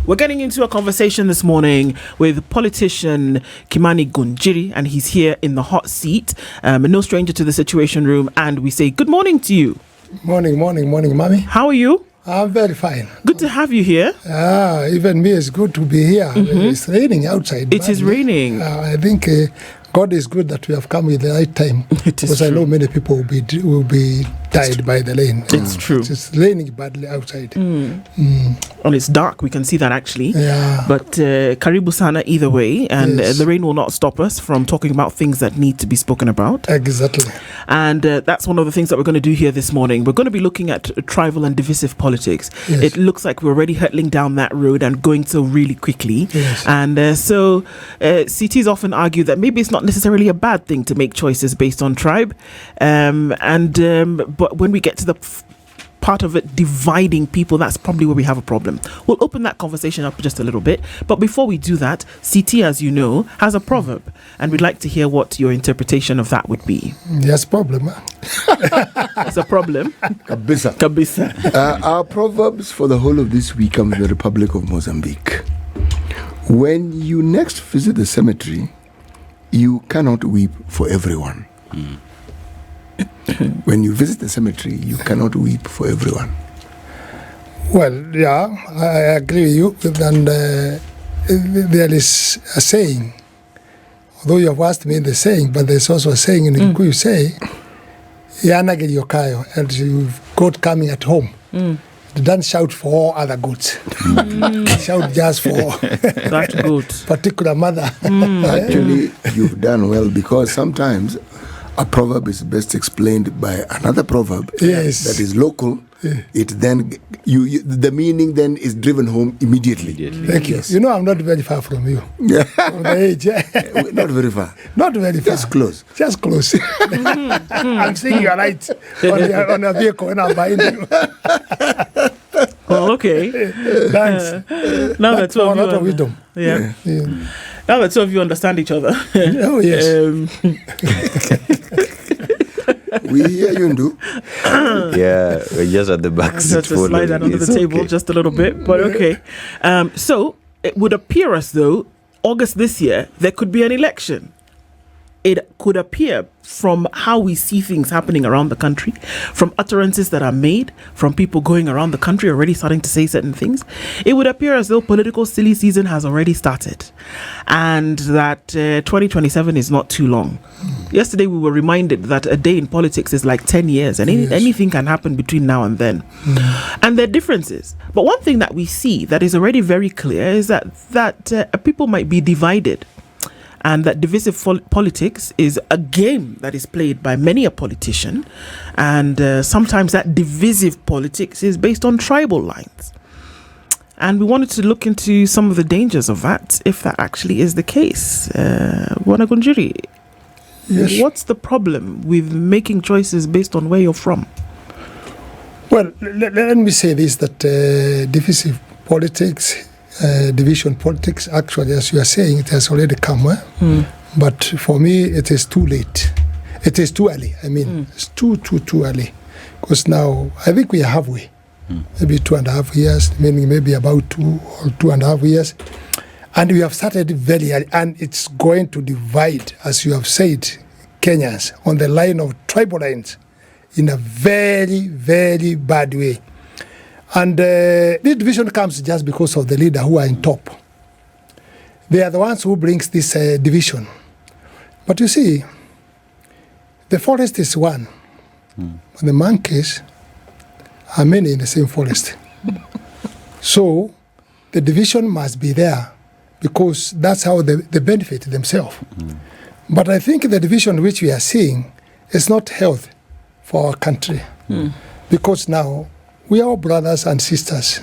We're getting into a conversation this morning with politician Kimani Ngunjiri, and he's here in the hot seat, no stranger to the Situation Room, and we say good morning to you. Morning, mommy. How are you? I'm very fine. Good to have you here. Even me, it's good to be here. It's raining outside. It is raining. I think God is good that we have come at the right time. It is because true. I know many people will be died by the rain. It's true. It's raining badly outside. And it's dark, we can see that actually. Yeah. But karibu sana either way, and Yes. the rain will not stop us from talking about things that need to be spoken about. Exactly. And that's one of the things that we're going to do here this morning. We're going to be looking at tribal and divisive politics. Yes. It looks like we're already hurtling down that road and going so really quickly. Yes. And so CTs often argue that maybe it's not necessarily a bad thing to make choices based on tribe. But when we get to the part of it dividing people, that's probably where we have a problem. We'll open that conversation up just a little bit. But before we do that, CT, as you know, has a proverb. And we'd like to hear what your interpretation of that would be. Yes, problem. It's a problem. Kabisa. Our proverbs for the whole of this week come from the Republic of Mozambique. When you next visit the cemetery, you cannot weep for everyone. When you visit the cemetery, you cannot weep for everyone. Well, yeah, I agree with you. And there is a saying, although you have asked me the saying, but there's also a saying in Kikuyu say, Yanage yokayo, and you've got coming at home. Don't shout for all other goods. Shout just for That good. particular mother. Actually, you've done well, because sometimes a proverb is best explained by another proverb Yes. that is local. It then the meaning then is driven home immediately. Thank you. You know, I'm not very far from you. From the age. Not very far. Not very far. Just close. Just close. I'm seeing your light on a vehicle when I'm buying you. Well, okay. Thanks. Now that two For a of lot of you, wisdom. yeah. Yeah. Now that two of you understand each other. Oh, yes. We hear you, Ndu. Yeah, we're just at the back I seat. had to slide that under It's the table okay. just a little bit, but okay. So it would appear as though August this year there could be an election. It could appear from how we see things happening around the country, from utterances that are made, from people going around the country already starting to say certain things. It would appear as though political silly season has already started, and that 2027 is not too long. Yesterday we were reminded that a day in politics is like 10 years, and anything can happen between now and then. And there are differences. But one thing that we see that is already very clear is that people might be divided. And that divisive politics is a game that is played by many a politician. And sometimes that divisive politics is based on tribal lines. And we wanted to look into some of the dangers of that, if that actually is the case. Bwana Ngunjiri, Yes. what's the problem with making choices based on where you're from? Well, let me say this, that divisive politics, division politics, actually, as you are saying, it has already come. But for me, it is too late. It is too early. I mean, it's too early. Because now, I think we are halfway. Maybe 2.5 years, meaning maybe about 2 or 2.5 years. And we have started very early, and it's going to divide, as you have said, Kenyans on the line of tribal lines in a very, very bad way. And this division comes just because of the leader who are in top. They are the ones who brings this division. But you see, the forest is one. But the monkeys are many in the same forest. So the division must be there because that's how they benefit themselves. But I think the division which we are seeing is not healthy for our country. Because now we are all brothers and sisters,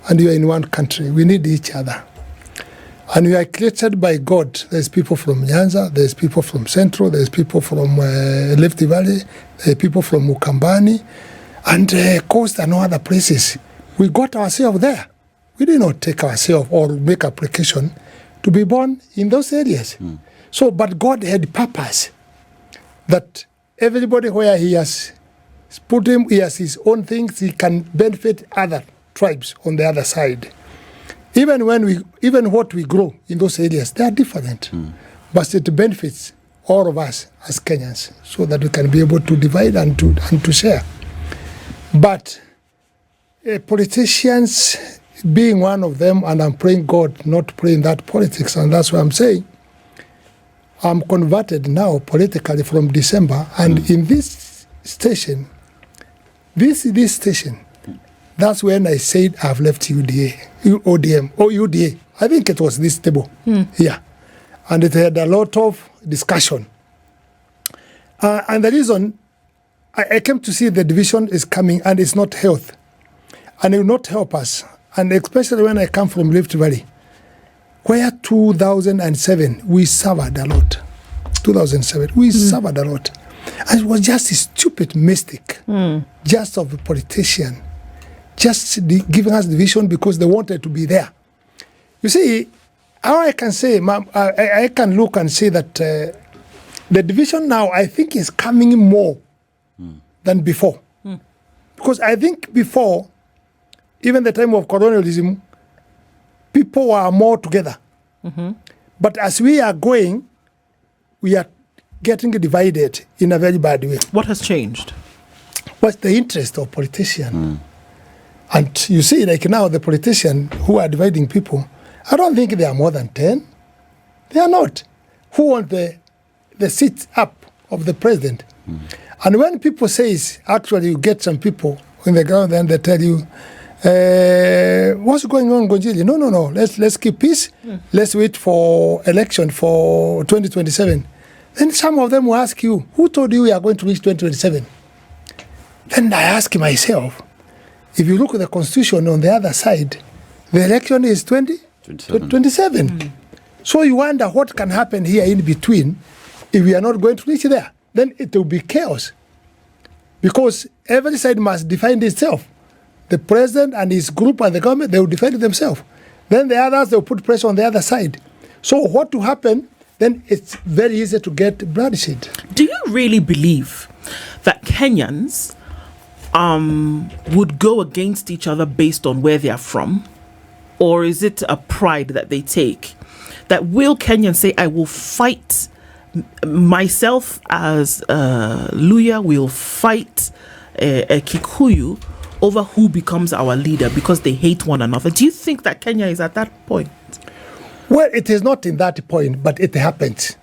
and we are in one country. We need each other. And we are created by God. There's people from Nyanza, there's people from Central, there's people from Rift Valley, there's people from Mukambani, and Coast and other places. We got ourselves there. We did not take ourselves or make application to be born in those areas. So, but God had purpose that everybody where he has put him, he has his own things, he can benefit other tribes on the other side. Even what we grow in those areas, they are different. But it benefits all of us as Kenyans so that we can be able to divide and to share. But politicians being one of them, and I'm praying God not playing that politics, and that's what I'm saying. I'm converted now politically from December, and in this station, this station, that's when I said I've left UDA. I think it was this table. Yeah. And it had a lot of discussion. And the reason I came to see the division is coming, and it's not health. And it will not help us. And especially when I come from Rift Valley, where 2007, we suffered a lot. 2007, we suffered a lot. And it was just a stupid mistake, just of a politician, just giving us division because they wanted to be there. You see, how I can say, I can look and say that the division now, I think, is coming more than before. Because I think before, even the time of colonialism, people were more together. But as we are going, we are getting divided in a very bad way. What has changed? What's the interest of politicians? And you see, like now, the politicians who are dividing people, I don't think they are more than 10. They are not. Who want the seat up of the president? And when people say, actually, you get some people in the ground, then they tell you, what's going on, Ngunjiri? No. Let's keep peace. Let's wait for election for 2027. Then some of them will ask you, who told you we are going to reach 2027? Then I ask myself, if you look at the constitution on the other side, the election is 2027. So you wonder what can happen here in between if we are not going to reach there. Then it will be chaos. Because every side must defend itself. The president and his group and the government, they will defend themselves. Then the others, they will put pressure on the other side. So what will happen, then it's very easy to get bloodshed. Do you really believe that Kenyans would go against each other based on where they are from? Or is it a pride that they take? That will Kenyans say, I will fight myself as Luya, will fight a Kikuyu over who becomes our leader because they hate one another? Do you think that Kenya is at that point? Well, it is not in that point, but it happened.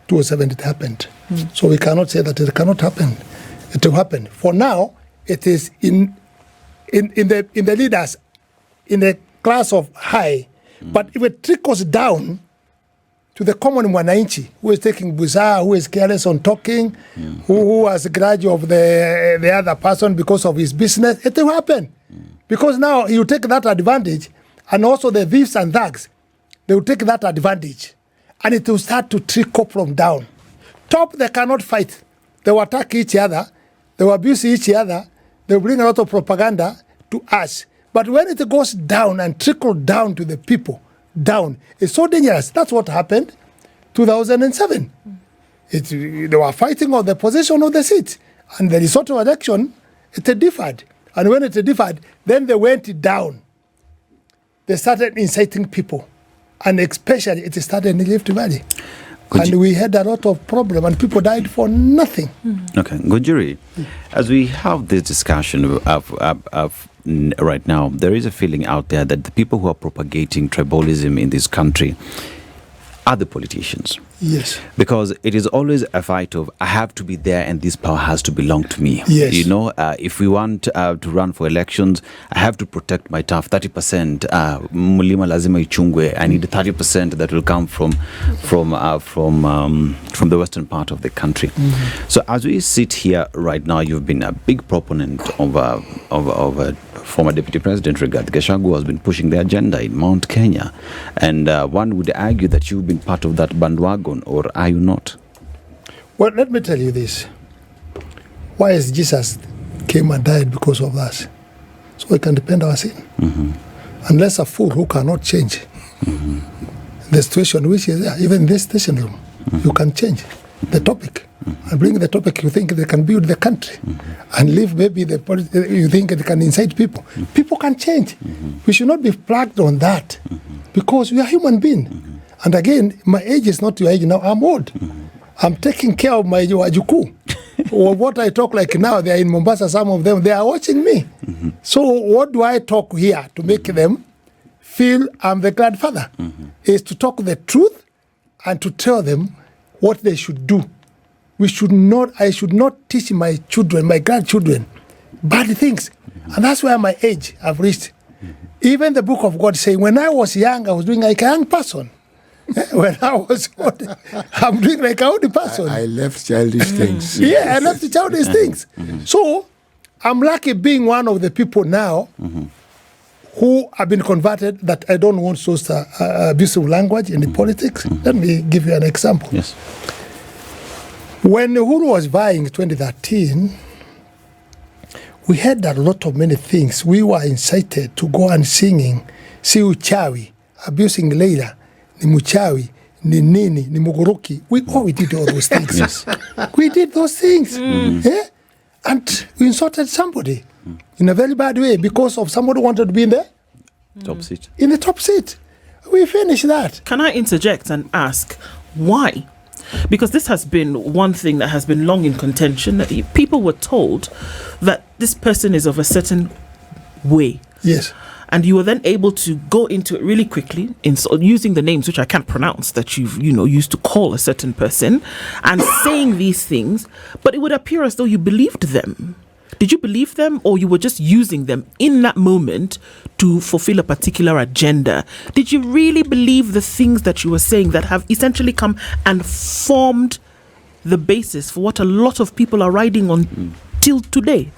2007, it happened. So we cannot say that it cannot happen. It will happen. For now, it is in the leaders, in the class of high. But if it trickles down to the common Mwananchi, who is taking buza, who is careless on talking, who has a grudge of the other person because of his business, it will happen. Because now he will take that advantage, and also the thieves and thugs, they will take that advantage, and it will start to trickle from down. Top, they cannot fight. They will attack each other, they will abuse each other, they will bring a lot of propaganda to us. But when it goes down and trickle down to the people, down, it's so dangerous. That's what happened 2007. They were fighting on the position of the seat. And the result of election, it differed. And when it differed, then they went down. They started inciting people. And especially, it started in the Rift Valley. And we had a lot of problem, and people died for nothing. Okay, Ngunjiri, as we have this discussion of right now, there is a feeling out there that the people who are propagating tribalism in this country are the politicians. Yes. Because it is always a fight of, I have to be there and this power has to belong to me. Yes. You know, if we want to run for elections, I have to protect my turf, 30%. Mulima lazima ichungwe. I need 30% that will come from the western part of the country. So as we sit here right now, you've been a big proponent of former Deputy President Rigathi Gachagua, who has been pushing the agenda in Mount Kenya. And one would argue that you've been part of that bandwagon, or are you not? Well, let me tell you this. Why is Jesus came and died because of us? So we can repent our sin. Unless a fool who cannot change the situation which is there, even in this station room, you can change the topic. and bring the topic you think they can build the country, and leave maybe you think it can incite people. People can change. We should not be plagued on that, because we are human beings. And again, my age is not your age now. I'm old. I'm taking care of my wajuku. Or what I talk like now, they are in Mombasa, some of them, they are watching me. So what do I talk here to make them feel I'm the grandfather? Is to talk the truth and to tell them what they should do. I should not teach my children, my grandchildren, bad things. And that's where my age I've reached. Even the book of God saying, when I was young, I was doing like a young person. When I was old, I'm doing like an old person. I left childish things. Yeah, I left the childish things. So I'm lucky being one of the people now who have been converted that I don't want those abusive language in the politics. Let me give you an example. Yes. When Uhuru was vying in 2013, we heard a lot of many things. We were incited to go and singing, si uchawi, abusing Leila, ni muchawi, ni nini, ni muguruki. We did all those things. Yes. We did those things. Yeah? And we insulted somebody in a very bad way because of somebody who wanted to be in the Top seat. in the top seat. We finished that. Can I interject and ask why? Because this has been one thing that has been long in contention. That people were told that this person is of a certain way. Yes. And you were then able to go into it really quickly using the names which I can't pronounce that you've used to call a certain person and saying these things, but it would appear as though you believed them. Did you believe them, or you were just using them in that moment to fulfill a particular agenda? Did you really believe the things that you were saying that have essentially come and formed the basis for what a lot of people are riding on till today?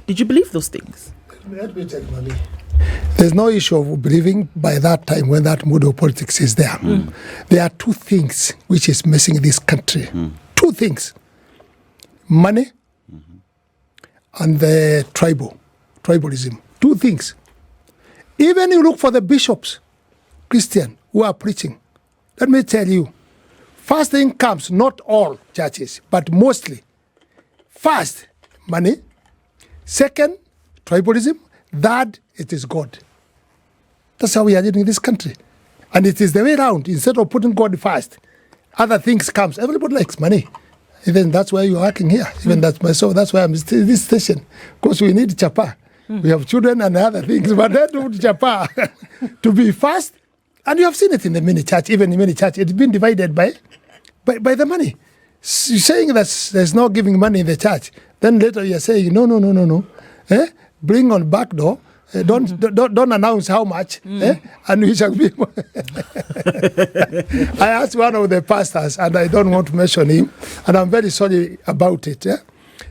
Did you believe those things? Let me tell you, Mami. There's no issue of believing by that time when that mood of politics is there. There are two things which is messing this country. Two things. Money and the tribalism. Two things. Even you look for the bishops, Christian, who are preaching. Let me tell you, first thing comes, not all churches, but mostly. First, money. Second, tribalism. Third, it is God. That's how we are living in this country. And it is the way around. Instead of putting God first, other things comes. Everybody likes money. Even that's why you're working here. Even that's myself. That's why I'm still in this station. Because we need chapa. We have children and other things. But they don't chapa to be fast. And you have seen it in the mini church. Even in mini church, it's been divided by the money. You're saying that there's no giving money in the church. Then later you're saying, no. Bring on back door. Don't announce how much, and we shall be. I asked one of the pastors, and I don't want to mention him, and I'm very sorry about it.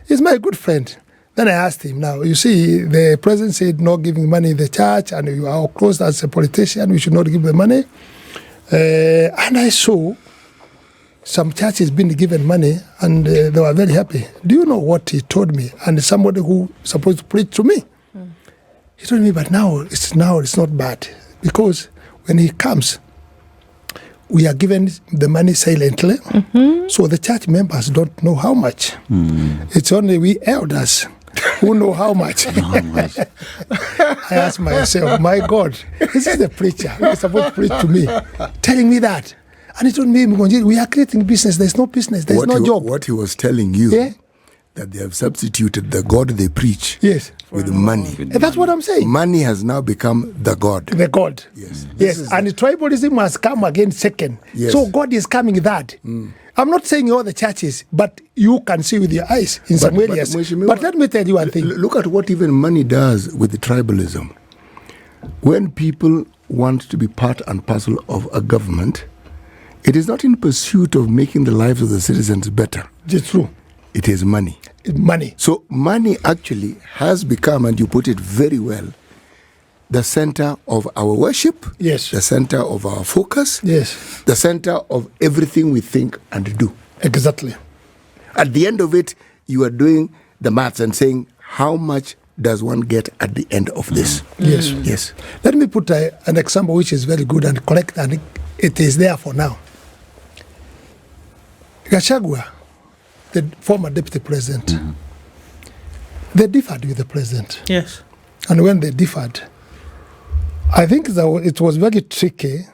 He's my good friend. Then I asked him, now, you see, the president said no giving money in the church, and you are close as a politician, we should not give the money. And I saw some churches being given money, and they were very happy. Do you know what he told me? And somebody who supposed to preach to me. He told me, but now it's not bad, because when he comes, we are given the money silently, so the church members don't know how much. It's only we elders who know how much. I asked myself, my God, this is the preacher who is supposed to preach to me, telling me that. And he told me, Ngunjiri, we are creating business. There's no business. There's no job. What he was telling you, that they have substituted the God they preach with money. And that's what I'm saying. Money has now become the God. The God. Yes. And tribalism has come again second. Yes. So God is coming third. I'm not saying all the churches, but you can see with your eyes in some areas. But let me tell you one thing. Look at what even money does with the tribalism. When people want to be part and parcel of a government, it is not in pursuit of making the lives of the citizens better. It's true. It is money. Money. So money actually has become, and you put it very well, the center of our worship. Yes. The center of our focus. Yes. The center of everything we think and do. Exactly. At the end of it, you are doing the maths and saying, how much does one get at the end of this? Yes. Let me put an example which is very good and correct, and it is there for now. Gachagua the former deputy president. They differed with the president. Yes. And when they differed, I think it was very tricky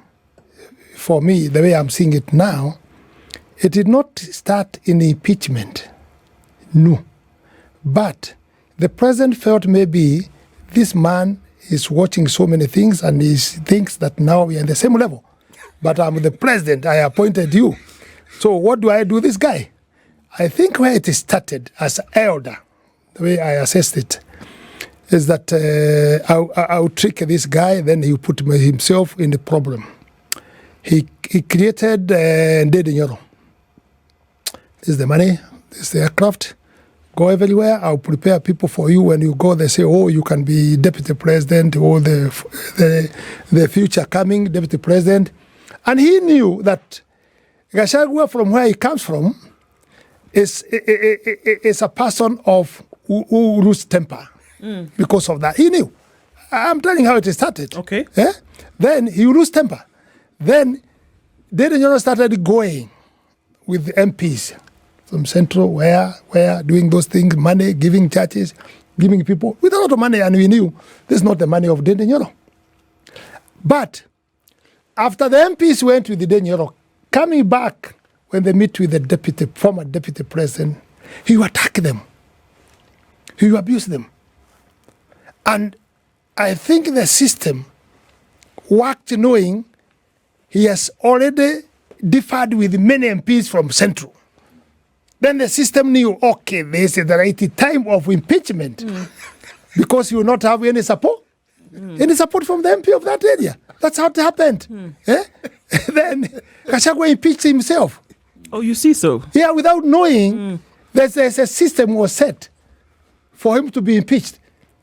for me, the way I'm seeing it now. It did not start in impeachment. No. But the president felt maybe this man is watching so many things and he thinks that now we are in the same level. But I'm the president, I appointed you. So what do I do this guy? I think where it started as elder, the way I assessed it, is that I'll trick this guy, then he put himself in the problem. He created Ndede Nyoro. This is the money, this is the aircraft. Go everywhere, I'll prepare people for you. When you go, they say, oh, you can be deputy president, or the future coming deputy president. And he knew that Gachagua, from where he comes from, is a person of who loses temper because of that. He knew. I'm telling you how it started. Okay. Yeah? Then he lose temper. Then Ndede Nyoro started going with the MPs from Central, where doing those things, money, giving churches, giving people with a lot of money, and we knew this is not the money of Ndede Nyoro. But after the MPs went with the Ndede Nyoro, coming back when they meet with the former deputy president, he attacked them. He abused them. And I think the system worked knowing he has already differed with many MPs from Central. Then the system knew, okay, this is the right time of impeachment because you will not have any support. Any support from the MP of that area. That's how it happened. Then Gachagua impeached himself. Oh, you see so? Yeah, without knowing there's a system was set for him to be impeached.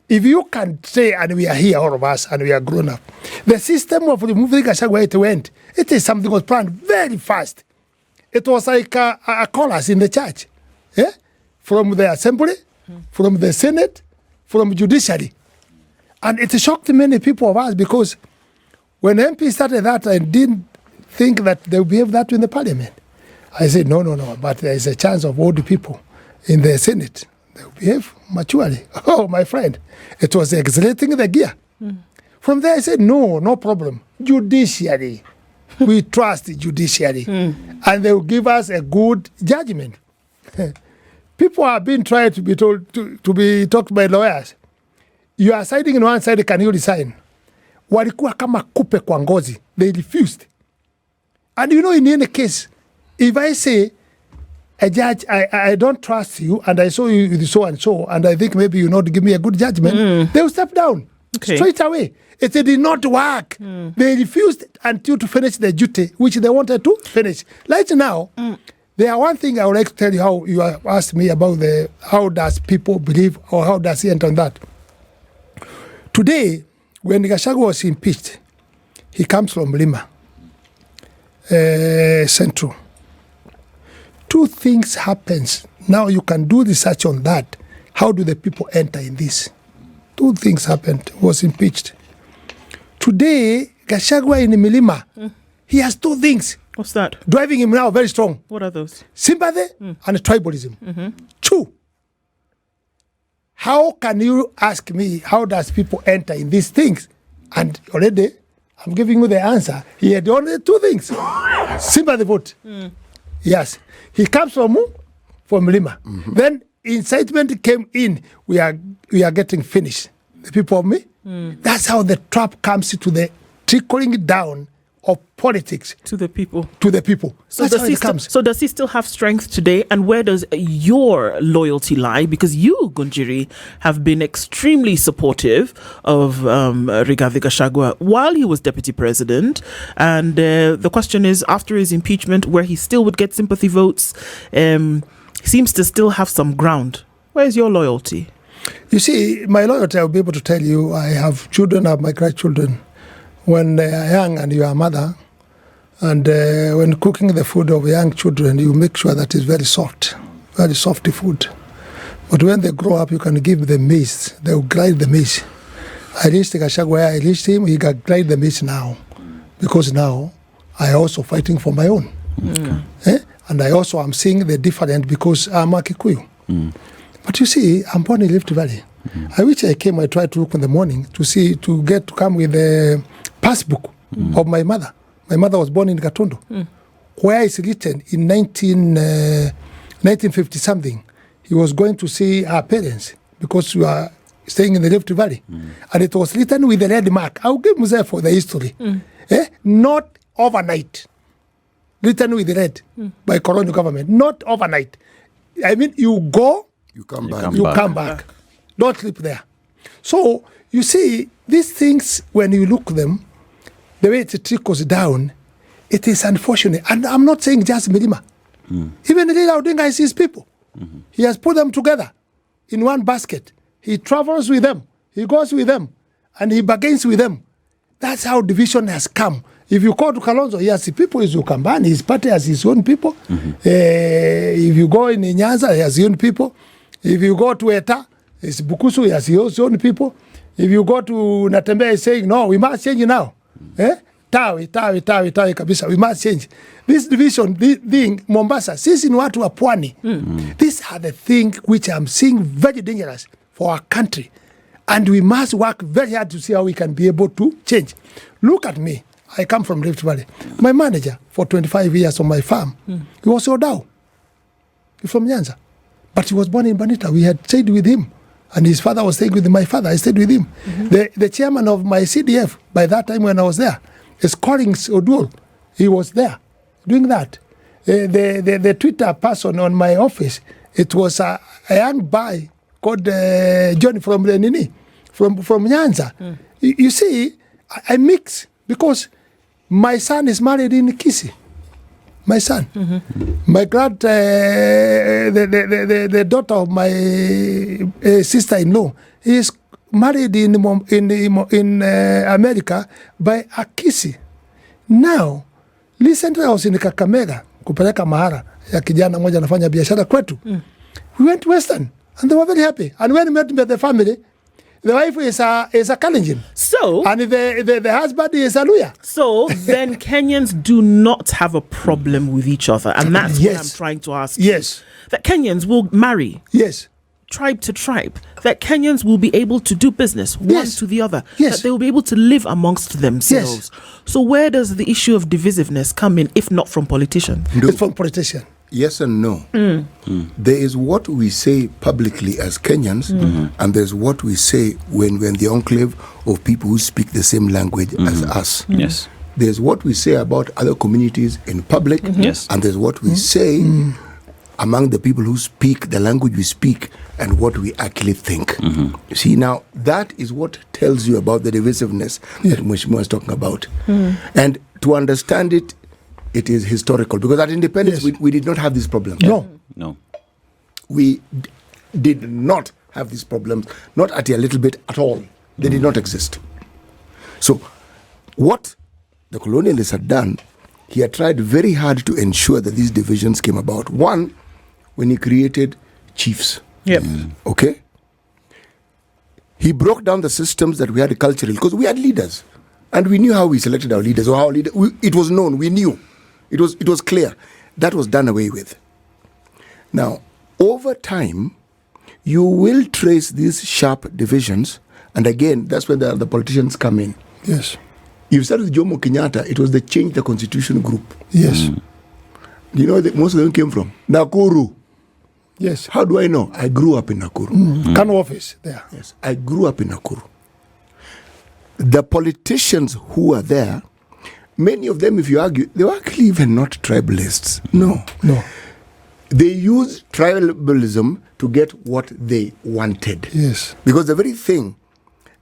If you can say, and we are here, all of us, and we are grown up, the system of removing Gachagua, it went. It is something was planned very fast. It was like a chorus in the church. From the assembly, from the Senate, from judiciary. And it shocked many people of us because when MP started that, I didn't think that they would behave that in the parliament. I said, no, but there is a chance of old people in the Senate. They will behave maturely. Oh, my friend, it was accelerating the gear. From there, I said, no problem. Judiciary. We trust the judiciary. And they will give us a good judgment. People have been trying to be told to be talked by lawyers. You are siding in one side, can you resign? Walikuwa kama kupe kwa ngozi. They refused. And you know, in any case, if I say, a judge, I don't trust you, and I saw you with so and so, and I think maybe you not give me a good judgment, they will step down straight away. It did not work. They refused until to finish the duty, which they wanted to finish. Right now, there are one thing I would like to tell you how you asked me about how does people believe or how does he enter on that. Today, when Gachagua was impeached, he comes from Lima, Central. Two things happens. Now you can do research on that. How do the people enter in this? Two things happened. Was impeached. Today, Gachagua in Milima, he has two things. What's that? Driving him now very strong. What are those? Sympathy and tribalism. Two. How can you ask me, how does people enter in these things? And already, I'm giving you the answer. He had only two things. Sympathy vote. Yes. He comes from Lima. Then incitement came in. We are getting finished. The people of me. That's how the trap comes to the trickling down of politics to the people. So that's how it comes. So does he still have strength today? And where does your loyalty lie? Because you, Ngunjiri, have been extremely supportive of Rigathi Gachagua while he was deputy president. And the question is, after his impeachment, where he still would get sympathy votes, seems to still have some ground. Where's your loyalty? You see, my loyalty, I'll be able to tell you, I have children, I have my grandchildren. When they are young and you are a mother, and when cooking the food of young children, you make sure that it's very soft food. But when they grow up, you can give them maize. They will grind the maize. I reached Gachagua, I reached him, he can grind the maize now. Because now, I also fighting for my own. And I also am seeing the different because I'm a Kikuyu. But you see, I'm born in Rift Valley. I wish I tried to look in the morning to get to come with the passbook of my mother. My mother was born in Gatondo, where it's written in 1950 something. He was going to see her parents because we are staying in the Rift Valley. And it was written with a red mark. I'll give Musa for the history. Not overnight. Written with red by colonial government. Not overnight. I mean, you go, You come back. you come back. Don't sleep there. So, you see, these things, when you look at them, the way it trickles down, it is unfortunate. And I'm not saying just Milima. Even Lila Odinga is his people. He has put them together in one basket. He travels with them. He goes with them. And he bargains with them. That's how division has come. If you go to Kalonzo, he has the people. Is Ukambani, his party has his own people. If you go in Nyanza, he has his own people. If you go to Eta, it's Bukusu, he has his own people. If you go to Natembe, he's saying, no, we must change now. Tawi, kabisa, we must change. This division, this thing, Mombasa, sisi ni watu wa pwani. These are the things which I'm seeing very dangerous for our country. And we must work very hard to see how we can be able to change. Look at me. I come from Rift Valley. My manager for 25 years on my farm, he was Odao. He's from Nyanza. But he was born in Banita. We had stayed with him. And his father was staying with my father. I stayed with him. The chairman of my CDF, by that time when I was there, is Collins Oduol. He was there doing that. The Twitter person on my office, it was a young boy called John from Nyanza. You see, I mix because my son is married in Kisi. My son. My the daughter of my sister-in-law is married in America by a Kisi. Now, recently I was in Kakamega kupeleka mahara ya kijana moja anafanya biashara kwetu. We went Western and they were very happy. And when we met with the family, the wife is a Kalenjin. So, and the husband is a Luya. So then Kenyans do not have a problem with each other. And that's what I'm trying to ask. Yes. That Kenyans will marry. Yes. Tribe to tribe. That Kenyans will be able to do business one to the other. Yes. That they will be able to live amongst themselves. Yes. So where does the issue of divisiveness come in if not from politicians? It's from politicians. Yes and no. There is what we say publicly as Kenyans, and there's what we say when we're in the enclave of people who speak the same language as us. Yes. There's what we say about other communities in public, Yes. and there's what we say among the people who speak the language we speak and what we actually think. You see, now, that is what tells you about the divisiveness that Mheshimiwa is talking about. And to understand it, it is historical, because at independence we did not have these problems. No. We did not have these problems, not at a little bit at all. They did not exist. So what the colonialists had done, he had tried very hard to ensure that these divisions came about. One, when he created chiefs. Okay? He broke down the systems that we had culturally, because we had leaders. And we knew how we selected our leaders, or how it was known, we knew. It was clear. That was done away with. Now, over time, you will trace these sharp divisions, and again, that's where the politicians come in. Yes. You started with Jomo Kenyatta, it was the Change the Constitution group. Yes. Do you know where most of them came from? Nakuru. Yes. How do I know? I grew up in Nakuru. Kano office there. Yes, I grew up in Nakuru. The politicians who are there, many of them, if you argue, they were actually even not tribalists. No. They used tribalism to get what they wanted. Yes. Because the very thing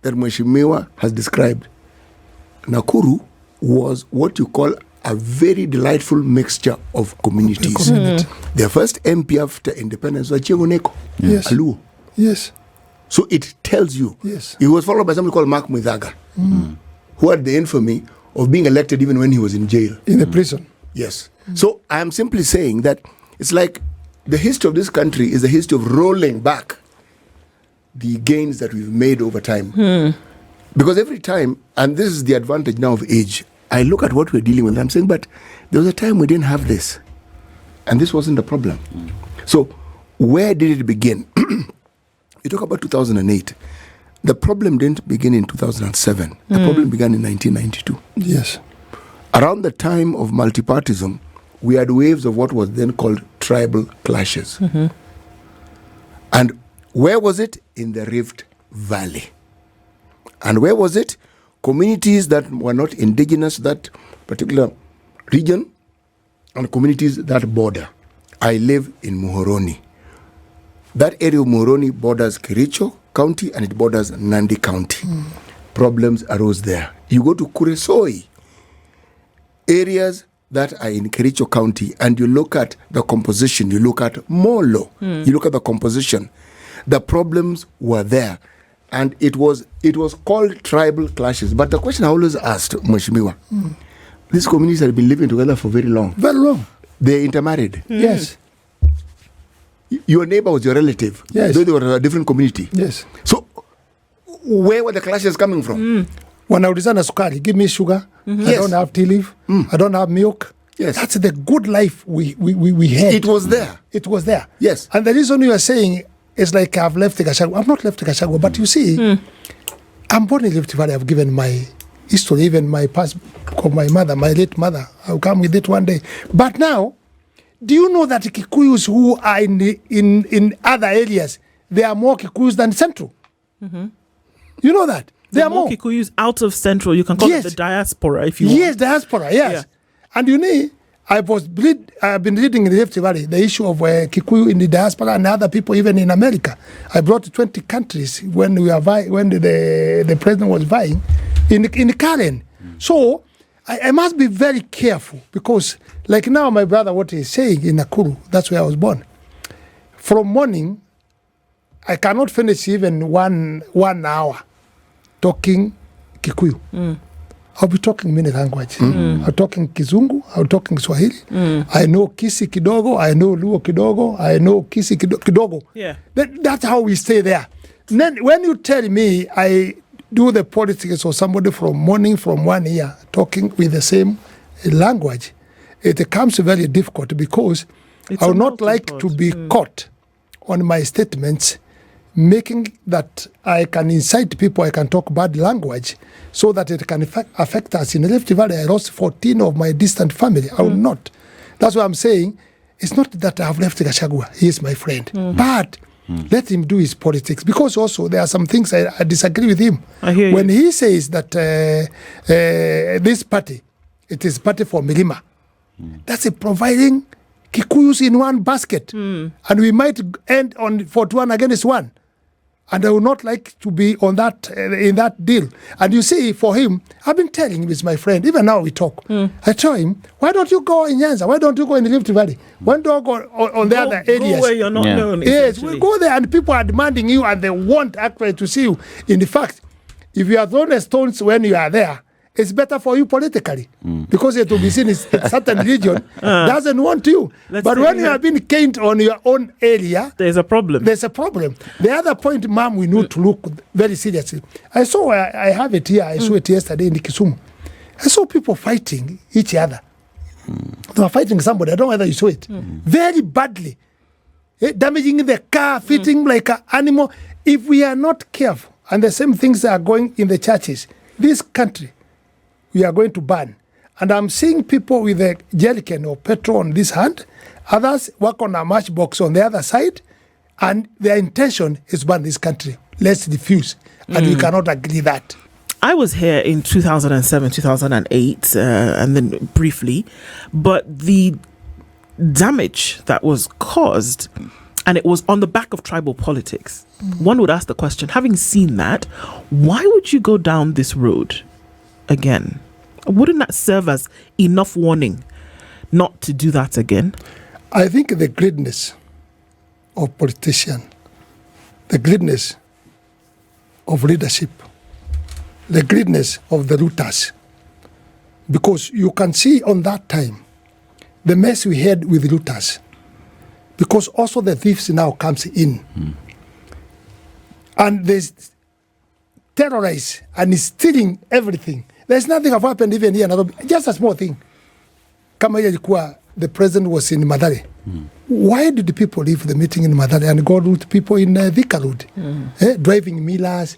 that Mheshimiwa has described, Nakuru was what you call a very delightful mixture of communities. Their first MP after independence was Chingoneko, Aluo. Yes. So it tells you. Yes. He was followed by somebody called Mark Muizaga, who had the infamy of being elected even when he was in jail. In the prison. Yes. So I am simply saying that it's like the history of this country is the history of rolling back the gains that we've made over time. Because every time, and this is the advantage now of age, I look at what we're dealing with and I'm saying, but there was a time we didn't have this. And this wasn't the problem. So where did it begin? You talk about 2008. The problem didn't begin in 2007. The problem began in 1992. Yes. Around the time of multipartism, we had waves of what was then called tribal clashes. And where was it? In the Rift Valley. And where was it? Communities that were not indigenous to that particular region and communities that border. I live in Muhoroni. That area of Muhoroni borders Kericho County and it borders Nandi County. Problems arose there. You go to Kuresoi, areas that are in Kericho County, and you look at the composition, you look at Molo, you look at the composition. The problems were there. And it was called tribal clashes. But the question I always asked, Mheshimiwa, these communities have been living together for very long. Very long. They intermarried. Yes. Your neighbor was your relative. Yes. Though they were a different community. Yes. So where were the clashes coming from? When I was on a sukari, give me sugar. I don't have tea leaf. I don't have milk. Yes. That's the good life we had. It was there. It was there. Yes. And the reason you are saying is like I've left Gachagua. I'm not left Gachagua, but you see, I'm born in Rift Valley. I've given my history, even my past of my mother, my late mother. I'll come with it one day. But now, do you know that Kikuyus who are in other areas, they are more Kikuyus than Central? You know that? There are more Kikuyus out of Central. You can call it the diaspora if you want. Yes, diaspora, yes. Yeah. And you know, I've been reading in the Rift Valley the issue of Kikuyu in the diaspora and other people even in America. I brought 20 countries when the president was vying in Karen. So I must be very careful because like now my brother, what he's saying in Nakuru, that's where I was born. From morning, I cannot finish even one hour talking Kikuyu. I'll be talking many languages. I'm talking Kizungu, I'm talking Swahili. I know Kisi kidogo, I know Luo kidogo, I know Kisi kidogo. Yeah. That's how we stay there. Then when you tell me I do the politics or somebody from morning from 1 year talking with the same language, it becomes very difficult because I would not like to be caught on my statements making that I can incite people, I can talk bad language so that it can affect us. In the Rift Valley, I lost 14 of my distant family. I will not. That's what I'm saying. It's not that I have left Gachagua. He is my friend. But let him do his politics. Because also there are some things I disagree with him. I hear when you. he says that this party, it is party for Milima. That's providing Kikuyus in one basket. And we might end on 41 against 1. And I would not like to be on that in that deal. And you see, for him, I've been telling him, he's my friend. Even now we talk. I tell him, why don't you go in Nyanza? Why don't you go in the Rift Valley? Why don't you go on the other areas? Go where you're not known. Yes, we go there and people are demanding you and they want actually to see you. In the fact, if you are thrown stones when you are there, it's better for you politically because it will be seen as a certain region doesn't want you. But when you have been caned on your own area, there's a problem. There's a problem. The other point, Ma'am, we need to look very seriously. I have it here. I saw it yesterday in Kisumu. I saw people fighting each other. They were fighting somebody. I don't know whether you saw it. Very badly. Damaging the car, fitting like an animal. If we are not careful, and the same things are going in the churches, this country, we are going to burn. And I'm seeing people with a jerrycan of petrol on this hand, others work on a matchbox on the other side, and their intention is to burn this country. Let's diffuse. And we cannot agree that. I was here in 2007, 2008, and then briefly, but the damage that was caused, and it was on the back of tribal politics. One would ask the question, having seen that, why would you go down this road again? Wouldn't that serve as enough warning not to do that again? I think the greatness of politicians, the greatness of leadership, the greatness of the rooters, because you can see on that time the mess we had with rooters, because also the thieves now comes in and they terrorize and is stealing everything. There's nothing have happened even here. Just a small thing. Kama hiyo ilikuwa the president was in Mathare. Why did the people leave the meeting in Mathare and go to people in Thika Road? Driving millers,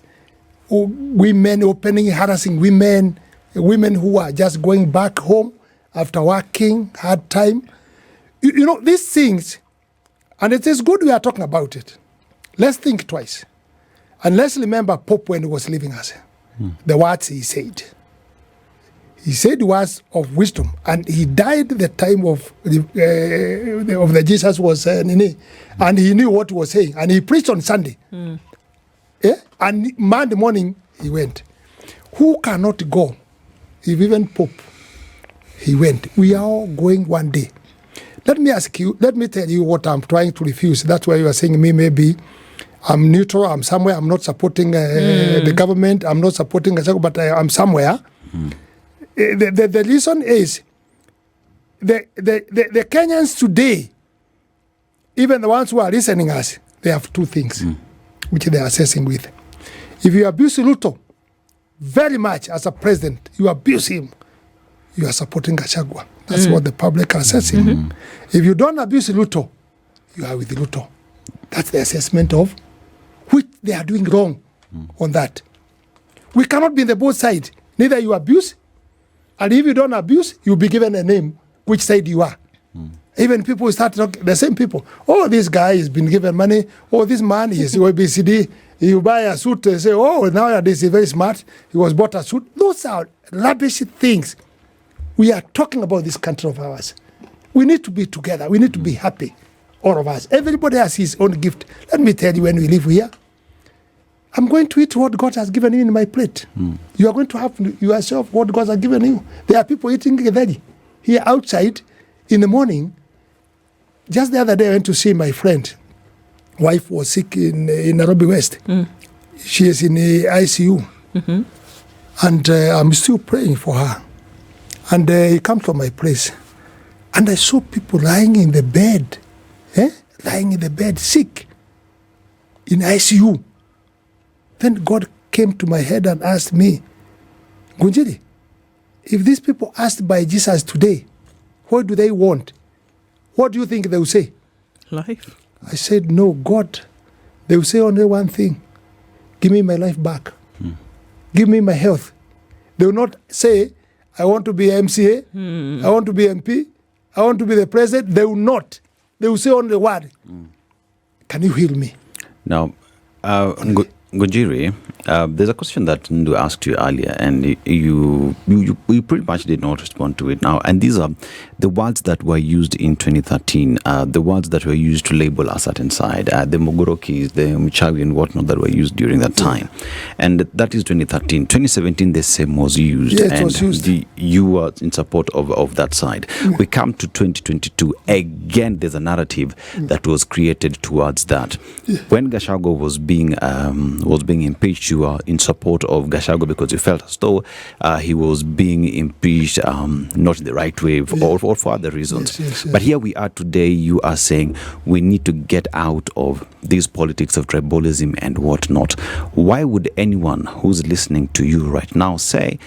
women opening, harassing women who are just going back home after working hard time. You know, these things, and it is good we are talking about it. Let's think twice. And let's remember Pope when he was leaving us. The words he said. He said words of wisdom, and he died the time of the Jesus was and he knew what he was saying, and he preached on Sunday. And Monday morning he went. Who cannot go? If even Pope, he went. We are all going one day. Let me tell you what I'm trying to refuse. That's why you are saying me maybe I'm neutral, I'm somewhere, I'm not supporting the government, I'm not supporting Gachagua, but I'm somewhere. The reason is the Kenyans today, even the ones who are listening us, they have two things which they are assessing with. If you abuse Ruto very much as a president, you abuse him, you are supporting Gachagua. That's what the public are assessing. If you don't abuse Ruto, you are with Ruto. That's the assessment of which they are doing wrong on that. We cannot be in the both sides. Neither you abuse, and if you don't abuse, you'll be given a name which side you are. Even people start talking, the same people. Oh, this guy has been given money. Oh, this man is OBCD. You buy a suit, they say, oh, nowadays he's very smart. He was bought a suit. Those are rubbish things. We are talking about this country of ours. We need to be together. We need to be happy, all of us. Everybody has his own gift. Let me tell you, when we live here, I'm going to eat what God has given you in my plate. You are going to have yourself what God has given you. There are people eating githeri here outside in the morning. Just the other day, I went to see my friend. Wife was sick in Nairobi West. She is in the ICU. And I'm still praying for her. And he came to my place. And I saw people lying in the bed. Lying in the bed, sick. In ICU. Then God came to my head and asked me, Ngunjiri, if these people asked by Jesus today, what do they want? What do you think they will say? Life. I said, no, God. They will say only one thing. Give me my life back. Give me my health. They will not say, I want to be MCA. I want to be MP. I want to be the president. They will not. They will say only one. Can you heal me? Now, Ngunjiri, there's a question that Ndu asked you earlier, and you pretty much did not respond to it now. And these are the words that were used in 2013, the words that were used to label a certain side, the Mogorokis, the Mchawi and whatnot that were used during that time. And that is 2013. 2017, the same was used. Yeah, it was used. You were in support of that side. We come to 2022. Again, there's a narrative that was created towards that. When Gachagua was being impeached, you are in support of Gachagua because you felt as though he was being impeached not in the right way or for other reasons. Yes. But here we are today, you are saying we need to get out of these politics of tribalism and whatnot. Why would anyone who's listening to you right now say,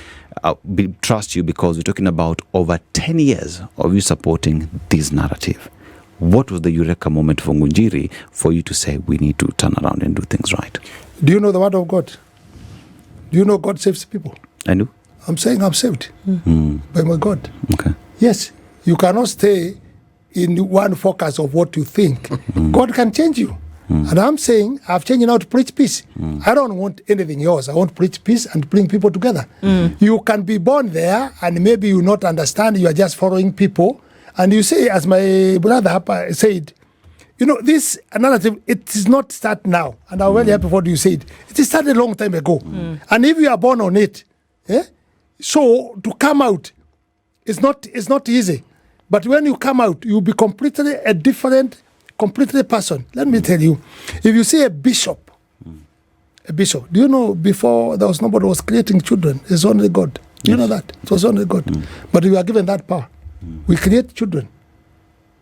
trust you, because we're talking about over 10 years of you supporting this narrative? What was the eureka moment for Ngunjiri for you to say we need to turn around and do things right? Do you know the word of God? Do you know God saves people? I do. I'm saying I'm saved by my God. Okay. Yes, you cannot stay in one focus of what you think. God can change you. And I'm saying I've changed now to preach peace. I don't want anything else. I want to preach peace and bring people together. You can be born there and maybe you not understand. You are just following people. And you say, as my brother Hapa said, you know, this narrative, it is not start now. And I'm very happy for what you said. It started a long time ago. And if you are born on it, so to come out, it's not easy. But when you come out, you'll be completely a different, completely person. Let me tell you, if you see a bishop, do you know before there was nobody was creating children, it's only God. Do you know that? It was only God. But we are given that power. We create children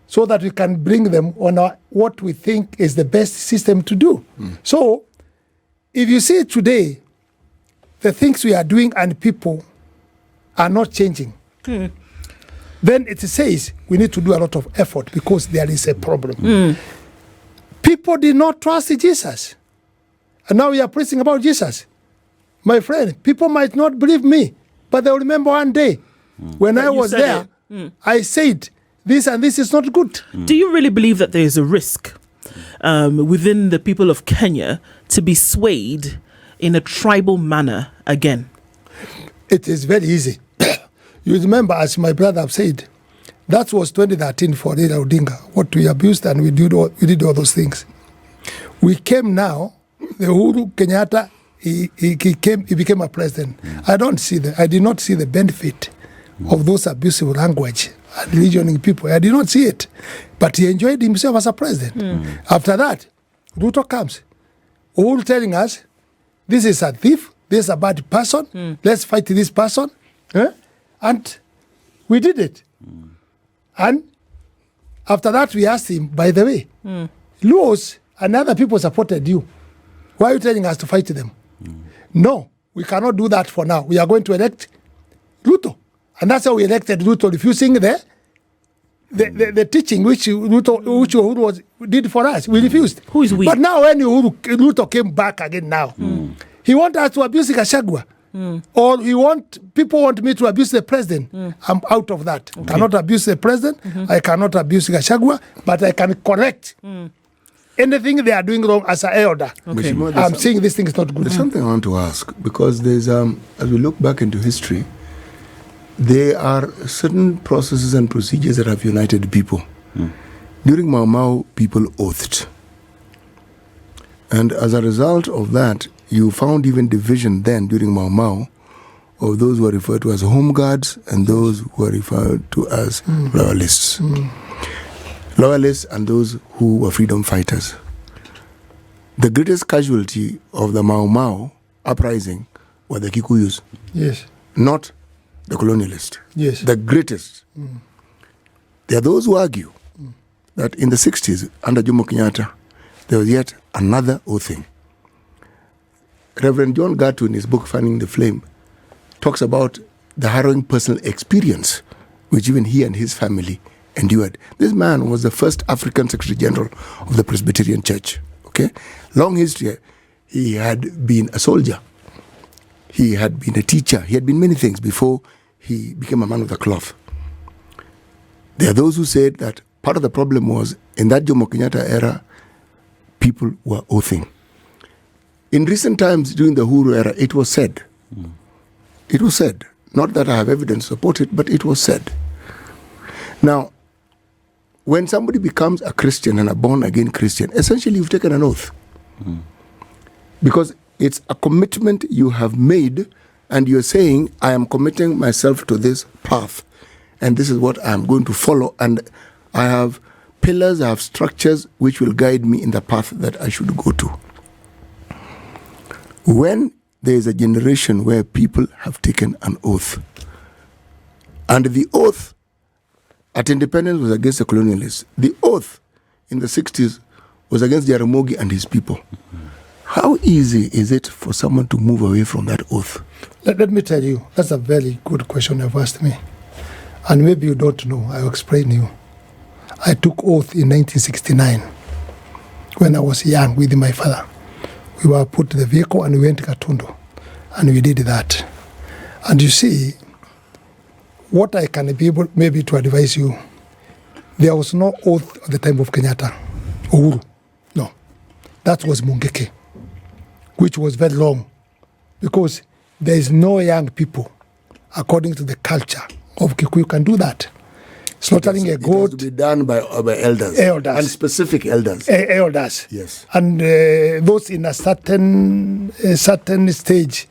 so that we can bring them on what we think is the best system to do. So if you see today, the things we are doing and people are not changing. then it says we need to do a lot of effort because there is a problem. People did not trust Jesus. And now we are preaching about Jesus. My friend, people might not believe me, but they'll remember one day when I was there, I said, this and this is not good. Do you really believe that there is a risk within the people of Kenya to be swayed in a tribal manner again? It is very easy. You remember, as my brother have said, that was 2013 for Raila Odinga. What we abused and we did all those things. We came now, the Uhuru Kenyatta, he became a president. I did not see the benefit of those abusive language and religioning people. I did not see it. But he enjoyed himself as a president. After that, Ruto comes. Uhuru telling us, this is a thief, this is a bad person, let's fight this person. And we did it. And after that, we asked him, by the way, Luos and other people supported you. Why are you telling us to fight them? No, we cannot do that for now. We are going to elect Ruto. And that's how we elected Ruto, refusing the teaching which Uhuru did for us. We refused. Who is we? But now when Ruto came back again now, he wants us to abuse Gachagua. Or people want me to abuse the president. I'm out of that. Okay. Cannot abuse the president. I cannot abuse Gachagua, but I can correct anything they are doing wrong as an elder. Okay. I'm saying this thing is not good. There's something I want to ask, because there's as we look back into history, there are certain processes and procedures that have united people. During Mau Mau, people oathed. And as a result of that, you found even division then during Mau Mau of those who are referred to as home guards and those who are referred to as loyalists. Loyalists and those who were freedom fighters. The greatest casualty of the Mau Mau uprising were the Kikuyus. Yes. Not the colonialists. Yes. The greatest. There are those who argue that in the 60s, under Jomo Kenyatta, there was yet another thing. Reverend John Gattu, in his book Fanning the Flame, talks about the harrowing personal experience which even he and his family endured. This man was the first African Secretary General of the Presbyterian Church. Okay, long history. He had been a soldier. He had been a teacher. He had been many things before he became a man of the cloth. There are those who said that part of the problem was in that Jomo Kenyatta era, people were oathing. In recent times, during the Uhuru era, it was said, not that I have evidence to support it, but it was said. Now, when somebody becomes a Christian and a born-again Christian, essentially you've taken an oath. Because it's a commitment you have made, and you're saying, I am committing myself to this path, and this is what I am going to follow, and I have pillars, I have structures which will guide me in the path that I should go to. When there is a generation where people have taken an oath, and the oath at independence was against the colonialists, the oath in the 60s was against Jaramogi and his people. How easy is it for someone to move away from that oath? Let me tell you, that's a very good question you've asked me. And maybe you don't know, I'll explain to you. I took oath in 1969 when I was young with my father. We were put in the vehicle and we went to Katundu. And we did that. And you see, what I can be able maybe to advise you, there was no oath at the time of Kenyatta. Uhuru. No. That was Mungeke, which was very long. Because there is no young people, according to the culture of Kikuyu, can do that. Slaughtering a goat. It has to be done by elders. Elders. And specific elders. Elders. Yes. And those in a certain stage.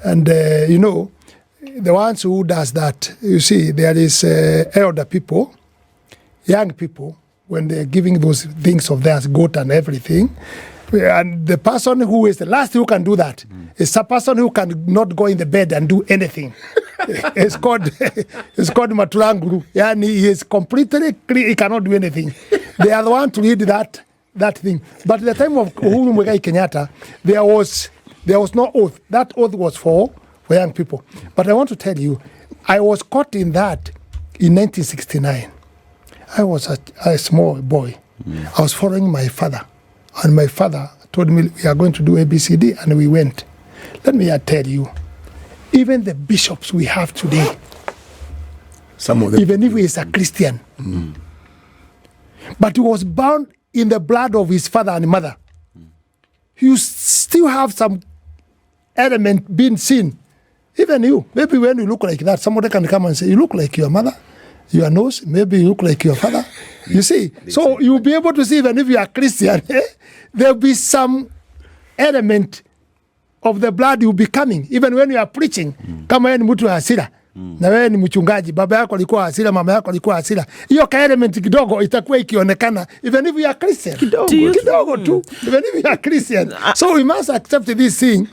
And, the ones who does that, you see, there is elder people, young people, when they're giving those things of theirs, goat and everything. And the person who is the last who can do that is a person who can not go in the bed and do anything. It's called Maturanguru. And he is completely he cannot do anything. They are the one to lead that thing. But at the time of Uhuru Muigai Kenyatta, there was no oath. That oath was for young people. But I want to tell you, I was caught in that in 1969, I was a small boy. I was following my father, and my father told me we are going to do ABCD, and we went. Let me tell you, even the bishops we have today, Some of them, even if he is a Christian, but he was bound in the blood of his father and mother, you still have some element being seen. Even you, maybe when you look like that, somebody can come and say, you look like your mother, your nose, maybe you look like your father. You see, so you'll be able to see, even if you are Christian, there'll be some element of the blood you'll be coming, even when you are preaching. Kama wewe ni mtu wa hasira, na wewe ni mchungaji, baba yako alikuwa hasira, mama yako alikuwa hasira, hiyo ka element kidogo itakuwa ikionekana, even if you are Christian. Kidogo tu, even if you are Christian. So we must accept this thing.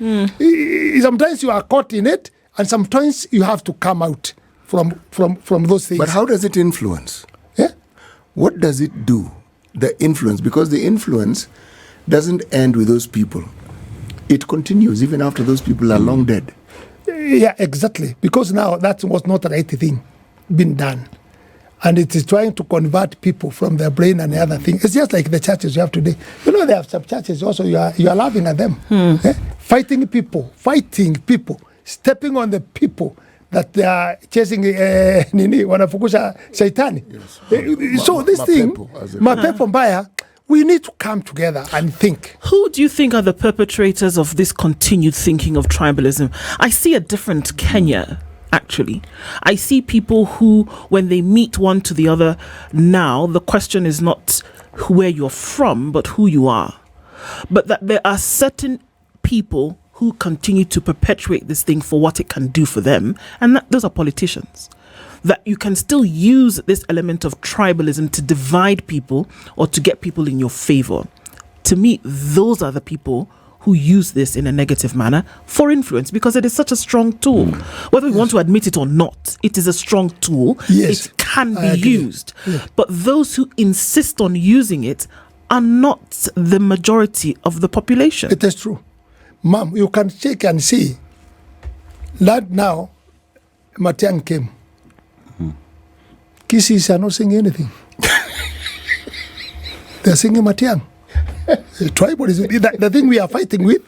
Sometimes you are caught in it, and sometimes you have to come out from those things. but how does it influence? Yeah? What does it do? The influence, because the influence doesn't end with those people. It continues even after those people are long dead. Yeah, exactly. Because now that was not the right thing being done. And it is trying to convert people from their brain and the other thing. It's just like the churches you have today. You know, they have some churches also, you are laughing at them. Fighting people, stepping on the people that they are chasing, wanafukusha shaitani. So this thing, mapepo mbaya, we need to come together and think. Who do you think are the perpetrators of this continued thinking of tribalism? I see a different Kenya, actually. I see people who, when they meet one to the other now, the question is not where you're from, but who you are. But that there are certain people who continue to perpetuate this thing for what it can do for them, and those are politicians. That you can still use this element of tribalism to divide people or to get people in your favor. To me, those are the people who use this in a negative manner for influence, because it is such a strong tool. Whether we want to admit it or not, it is a strong tool. Yes, it can I be agree. used. Yeah. But those who insist on using it are not the majority of the population. It is true. Mom, you can check and see that now Matiang came. Kissis are not singing anything. They're singing Matiang. Tribalism, the thing we are fighting with,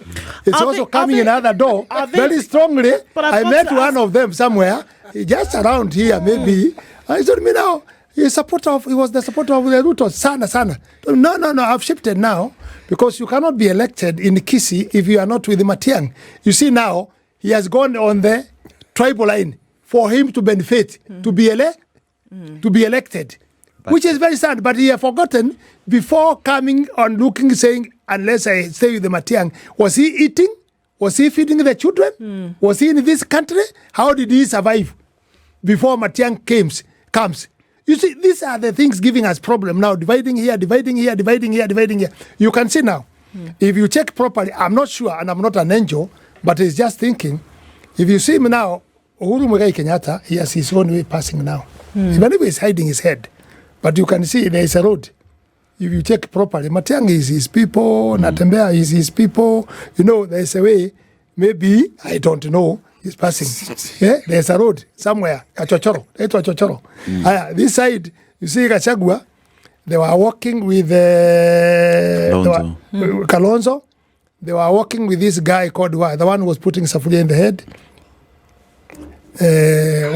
it's Are also they- coming are in they- another door are they- very strongly. But I've I got met to one ask- of them somewhere, just around here maybe. I told me now, he was the supporter of the Ruto, sana. No, I've shifted now, because you cannot be elected in Kisii if you are not with Matiang. You see now, he has gone on the tribal line for him to benefit, to be elected. Which is very sad, but he had forgotten before coming on looking, saying, unless I stay with the Matiang, was he eating? Was he feeding the children? Was he in this country? How did he survive before Matiang comes? You see, these are the things giving us problem now, dividing here. You can see now, if you check properly, I'm not sure, and I'm not an angel, but it's just thinking, if you see him now, Uhuru Muigai Kenyatta, he has his own way passing now. Even if he's hiding his head. But you can see there is a road. If you check properly, Matiang is his people, Natembea is his people. You know, there's a way, maybe, I don't know, he's passing. Yeah, there's a road somewhere, Kachochoro. This side, you see Gachagua, they were walking with Kalonzo. They were walking with this guy called the one who was putting Safuria in the head.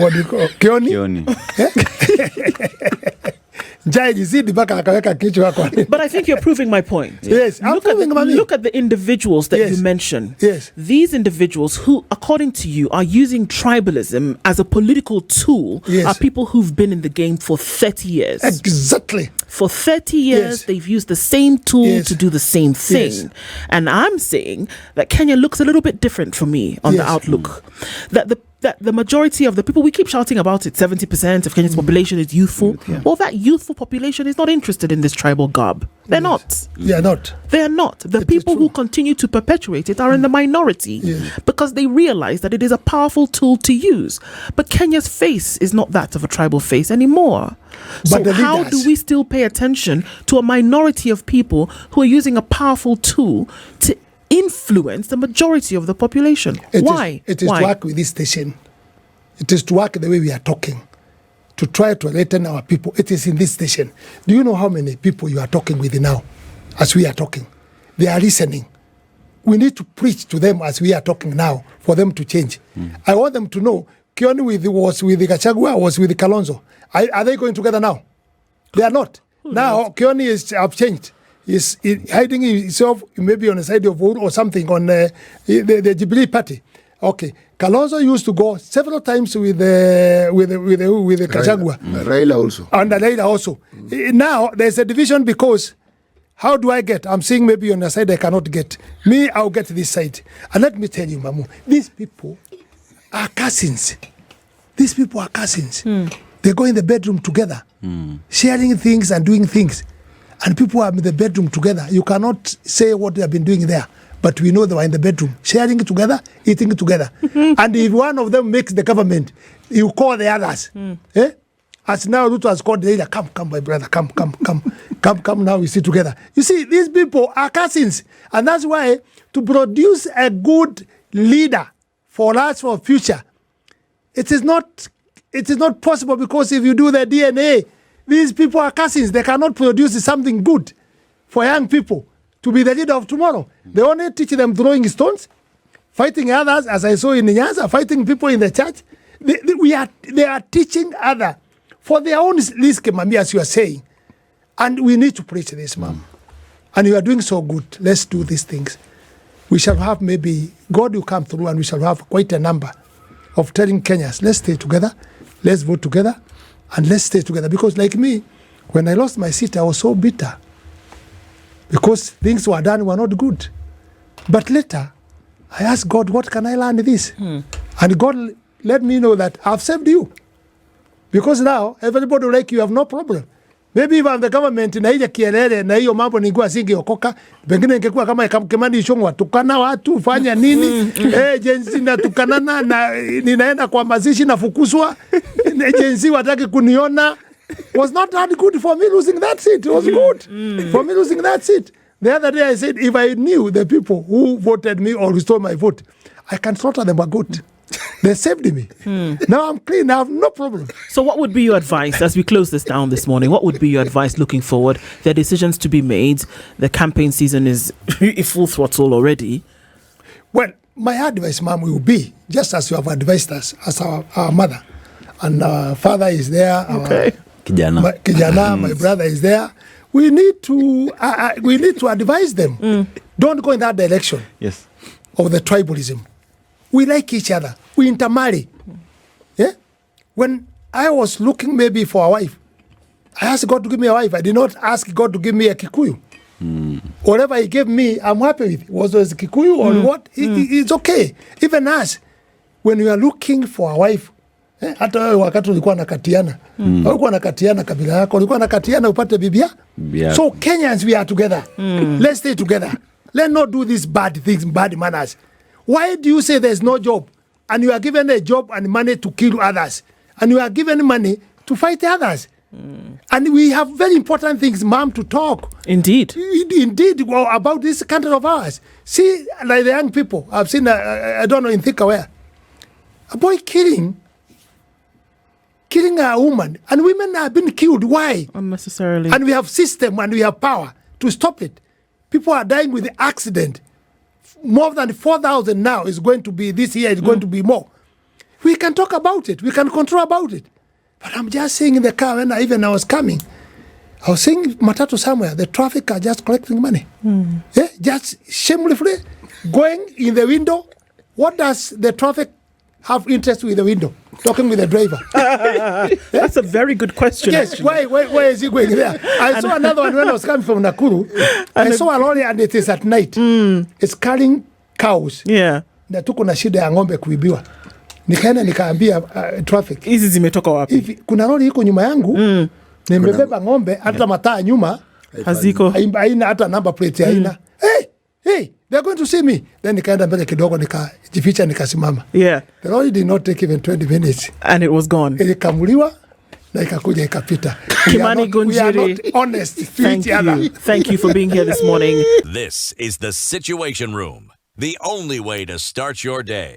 What do you call Kioni? But I think you're proving my point. Yes, I'm proving my point. Look at the individuals that you mentioned. Yes. These individuals who, according to you, are using tribalism as a political tool are people who've been in the game for 30 years. Exactly. For 30 years, they've used the same tool to do the same thing. And I'm saying that Kenya looks a little bit different for me on the outlook. That the majority of the people, we keep shouting about it, 70% of Kenya's population is youthful. Well, that youthful population is not interested in this tribal garb. They're not. They are not. They are not. The people who continue to perpetuate it are in the minority because they realize that it is a powerful tool to use. But Kenya's face is not that of a tribal face anymore. But so how do we still pay attention to a minority of people who are using a powerful tool to influence the majority of the population? Why? It is to work with this station. It is to work the way we are talking. to try to enlighten our people, it is in this station. Do you know how many people you are talking with now as we are talking? They are listening. We need to preach to them as we are talking now for them to change. I want them to know Kioni was with Gachagua, was with Kalonzo. Are they going together now? They are not. Now Kioni have changed. He's hiding himself maybe on the side of Uhuru or something on the Jubilee party. Okay, Kalonzo used to go several times with Gachagua. Raila also. And Raila also. Now there's a division because how do I get? I'm saying maybe on the side I cannot get. Me, I'll get this side. And let me tell you, Mamu, these people are cousins. These people are cousins. They go in the bedroom together, sharing things and doing things. And people are in the bedroom together. You cannot say what they have been doing there. But we know they are in the bedroom, sharing it together, eating it together. And if one of them makes the government, you call the others. As now Ruto has called the leader, come, my brother, come now we sit together. You see, these people are cousins. And that's why to produce a good leader for us for future, it is not possible, because if you do the DNA, these people are cousins. They cannot produce something good for young people to be the leader of tomorrow. They only teach them throwing stones, fighting others, as I saw in Nyanza, fighting people in the church. They are teaching others for their own risk, Mami, as you are saying. And we need to preach this, Mom. And you are doing so good. Let's do these things. We shall have maybe, God will come through and we shall have quite a number of telling Kenyans, let's stay together, let's vote together, and let's stay together. Because like me, when I lost my seat, I was so bitter. Because things were done were not good. But later, I asked God, what can I learn this? And God let me know that I've saved you. Because now, everybody like you have no problem. Maybe if I'm the government, na hiyo kielele, na hiyo mambo ningekuwa singeokoka, pengine ningekuwa kama Kimani Ichung'wah, tukana watu, fanya nini, jenzi na tukanana, na ninaenda kwa mazishi na fukuzwa, jenzi wataki kuniona. Was not that good for me losing that seat. It was good for me losing that seat. The other day I said, if I knew the people who voted me or restored my vote, I can slaughter them a goat. They saved me. Now I'm clean. I have no problem. So what would be your advice as we close this down this morning? What would be your advice looking forward? There are decisions to be made. The campaign season is full throttle already. Well, my advice, Mom, will be, just as you have advised us, as our mother, and our father is there. Okay. Kijana, my brother is there. We need to advise them. Don't go in that direction. Yes. Of the tribalism. We like each other. We intermarry. Yeah? When I was looking maybe for a wife, I asked God to give me a wife. I did not ask God to give me a Kikuyu. Whatever he gave me, I'm happy with. Was it Kikuyu or what? It's okay. Even us, when we are looking for a wife, hata wewe wakati ulikuwa nakatiana, ulikuwa nakatiana kabila yako, ulikuwa nakatiana upate bibia. So Kenyans, we are together. Let's stay together. Let's not do these bad things, bad manners. Why do you say there's no job? And you are given a job and money to kill others. And you are given money to fight others. And we have very important things, Mom, to talk. Indeed. Indeed, about this country of ours. See, like the young people, I've seen, I don't know, in Thika where, a boy killing a woman. And women have been killed. Why? Unnecessarily. And we have system and we have power to stop it. People are dying with the accident. More than 4,000 now is going to be, this year is going to be more. We can talk about it. We can control about it. But I'm just saying in the car, when I was coming, I was saying Matatu somewhere, the traffic are just collecting money. Yeah, just shamelessly going in the window. What does the traffic have interest with the window? Talking with the driver. That's a very good question. Yes, actually. why is he going there? I saw another one when I was coming from Nakuru. I saw a lorry and it is at night. It's carrying cows. Yeah. Na tuko na shida ya ng'ombe kuibiwa. Nikaenda nikaambia traffic. Hizi zimetoka wapi? Kuna lorry iko nyuma yangu. Nimebeba ng'ombe hata mataa nyuma. Haziko. Haina hata number plate haina. Hey, they're going to see me. Then nikaenda mbele kidogo nikajificha nikasimama. Yeah. The lorry did not take even 20 minutes. And it was gone. Ilikamuliwa na ikakuja ikapita. Kimani Ngunjiri. We are not honest to each other. Thank you for being here this morning. This is The Situation Room, the only way to start your day.